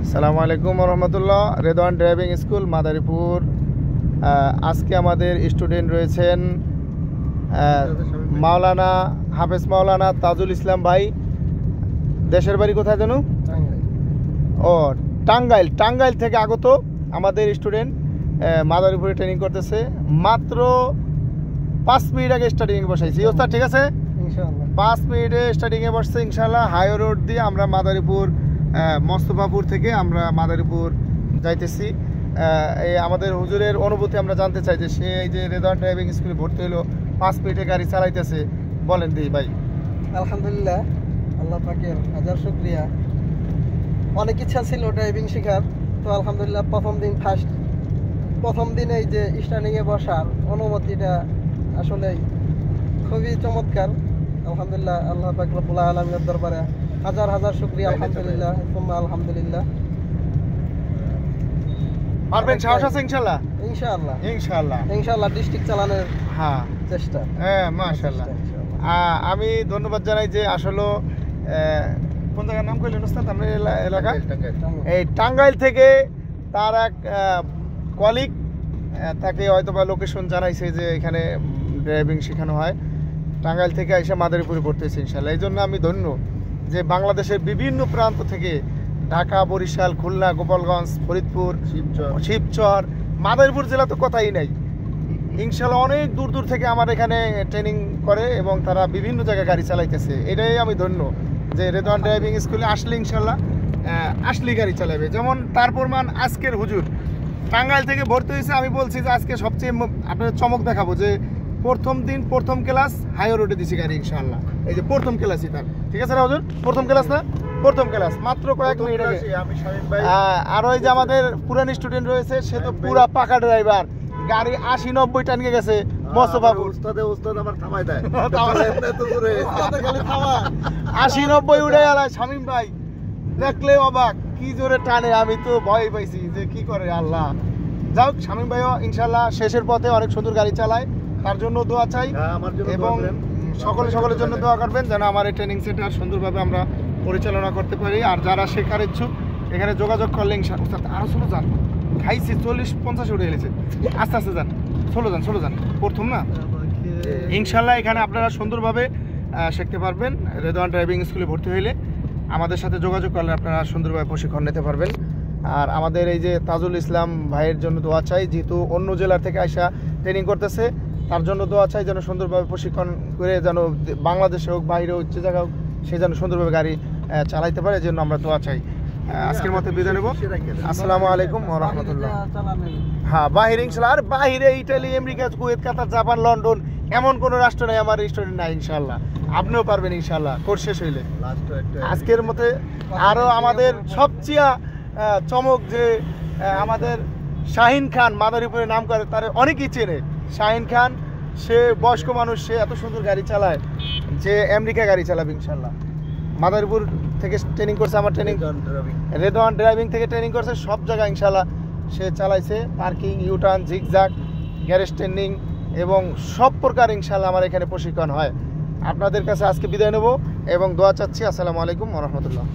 আসসালামু আলাইকুম রহমতুল্লাহ। Redwan driving school Madaripur. আজকে আমাদের স্টুডেন্ট রয়েছেন মাওলানা হাফেজ মাওলানা তাজুল ইসলাম ভাই। দেশের বাড়ি কোথায় জানো? ও টাঙ্গাইল থেকে আগত আমাদের স্টুডেন্ট মাদারীপুরে ট্রেনিং করতেছে। মাত্র 5 মিনিট আগে স্টার্টিংয়ে বসাইছি। ওস্তাদ ঠিক আছে, 5 মিনিটে স্টার্টিংয়ে বসছে ইনশাল্লাহ। হাইওয়ে রোড দিয়ে আমরা মাদারীপুর মোস্তফাপুর থেকে আমরা মাদারীপুর যাইতেছি। এই আমাদের হুজুরের অনুভূতি আমরা জানতে চাই যে সে এই যে রেদওয়ান ড্রাইভিং স্কুলে ভর্তি হলো, 5 মিনিটে গাড়ি চালাইতেছে। বলেন দিই ভাই। আলহামদুলিল্লাহ, আল্লাহ পাকের হাজার শুকরিয়া। অনেক ইচ্ছা ছিল ড্রাইভিং শেখার, তো আলহামদুলিল্লাহ প্রথম দিন এই যে স্টার্টিংয়ে বসার অনুমতিটা আসলে খুবই চমৎকার। আলহামদুলিল্লাহ, আল্লাহ পাক রব্বুল আলামিনের দরবারে হাজার হাজার শুকরিয়া। আলহামদুলিল্লাহ, আলহামদুলিল্লাহ। পারবেন, সাহস আছে ইনশাআল্লাহ? ইনশাআল্লাহ ডিস্ট্রিক্ট চালানোর চেষ্টা। হ্যাঁ, মাশাআল্লাহ। আমি ধন্যবাদ জানাই যে আসলে কোন জায়গার নাম কইলেন ওস্তাদ? আমরা এলাকা এই টাঙ্গাইল থেকে তার এক কলিগ তাকে হয়তো বা লোকেশন জানাইছে যে এখানে ড্রাইভিং শেখানো হয়। টাঙ্গাইল থেকে এসে মাদারীপুরে পড়তেছে ইনশাআল্লাহ। এই জন্য আমি ধন্য যে বাংলাদেশের বিভিন্ন প্রান্ত থেকে ঢাকা, বরিশাল, খুলনা, গোপালগঞ্জ, ফরিদপুর, শিবচর, মাদারীপুর জেলা তো কথাই নাই। ইনশাআল্লাহ অনেক দূর দূর থেকে আমার এখানে ট্রেনিং করে এবং তারা বিভিন্ন জায়গায় গাড়ি চালাইতেছে। এটাই আমি ধন্য যে রেদওয়ান ড্রাইভিং স্কুলে আসলে ইনশাআল্লাহ আসলেই গাড়ি চালাবে। যেমন তার প্রমাণ আজকের হুজুর টাঙ্গাইল থেকে ভর্তি হয়েছে। আমি বলছি যে আজকে সবচেয়ে আপনাদের চমক দেখাবো যে প্রথম দিন প্রথম ক্লাস হাইওয়ে রোডে দিছি গাড়ি ইনশাআল্লাহ। এই যে প্রথম ক্লাসই তার, ঠিক আছে না হুজুর? প্রথম ক্লাস না, প্রথম ক্লাস মাত্র কয়েক মিনিট আগে। আর ওই যে আমাদের পুরান স্টুডেন্ট রয়েছে, সে তো পুরা পাকা ড্রাইভার, গাড়ি 80-90 টানকে গেছে মোস্তফাপুর। 80-90 উড়ে গেল শামীম ভাই, দেখলে অবাক, কি জোরে টানে। আমি তো ভয় পাইছি যে কি করে আল্লাহ। যাক, শামীম ভাইও ইনশাআল্লাহ শেষের পথে অনেক সুন্দর গাড়ি চালায়, তার জন্য দোয়া চাই এবং সকলের জন্য দোয়া করবেন যেন আমার এই ট্রেনিং সেন্টার সুন্দরভাবে আমরা পরিচালনা করতে পারি। আর যারা শেখার ইচ্ছুক এখানে যোগাযোগ করলে ইনশাআল্লাহ। আরও ষোলো যান, খাইছি 40-50 উঠে গেছে। আস্তে আস্তে যান, ষোলো যান, প্রথম না ইনশাআল্লাহ। এখানে আপনারা সুন্দরভাবে শিখতে পারবেন। রেদওয়ান ড্রাইভিং স্কুলে ভর্তি হইলে আমাদের সাথে যোগাযোগ করলে আপনারা সুন্দরভাবে প্রশিক্ষণ নিতে পারবেন। আর আমাদের এই যে তাজুল ইসলাম ভাইয়ের জন্য দোয়া চাই, যেহেতু অন্য জেলার থেকে আইসা ট্রেনিং করতেছে, তার জন্য দোয়া চাই যেন সুন্দরভাবে প্রশিক্ষণ করে যেন বাংলাদেশে হোক, বাইরে হোক, যে জায়গা হোক, সে যেন সুন্দরভাবে গাড়ি চালাইতে পারে। এই জন্য আমরা দোয়া চাই। আজকের মতো বিদায় নেব। আসসালামু আলাইকুম ওয়া রাহমাতুল্লাহ। হ্যাঁ, বাহিরে ইনশাআল্লাহ। আর বাহিরে ইটালি, আমেরিকা, কুয়েত, কাতার, জাপান, লন্ডন, এমন কোনো রাষ্ট্র নাই আমার রেস্টুরেন্ট নাই ইনশাআল্লাহ। আপনিও পারবেন ইনশাআল্লাহ, কোর্স শেষ হইলে। আজকের মতো আরও আমাদের সবচেয়ে চমক যে আমাদের শাহিন খান মাদারীপুরে নাম করে, তার অনেকেই চেনে। শাহিন খান, সে বয়স্ক মানুষ, সে এত সুন্দর গাড়ি চালায় যে আমেরিকা গাড়ি চালাবে ইনশাআল্লাহ। মাদারীপুর থেকে ট্রেনিং করছে, আমার ট্রেনিং রেদওয়ান ড্রাইভিং থেকে ট্রেনিং করছে, সব জায়গায় ইনশাআল্লাহ সে চালাইছে। Parking, U turn, zigzag, garage training এবং সব প্রকার ইনশাআল্লাহ আমার এখানে প্রশিক্ষণ হয়। আপনাদের কাছে আজকে বিদায় নেব এবং দোয়া চাচ্ছি। আসসালামু আলাইকুম ওয়া রাহমাতুল্লাহ।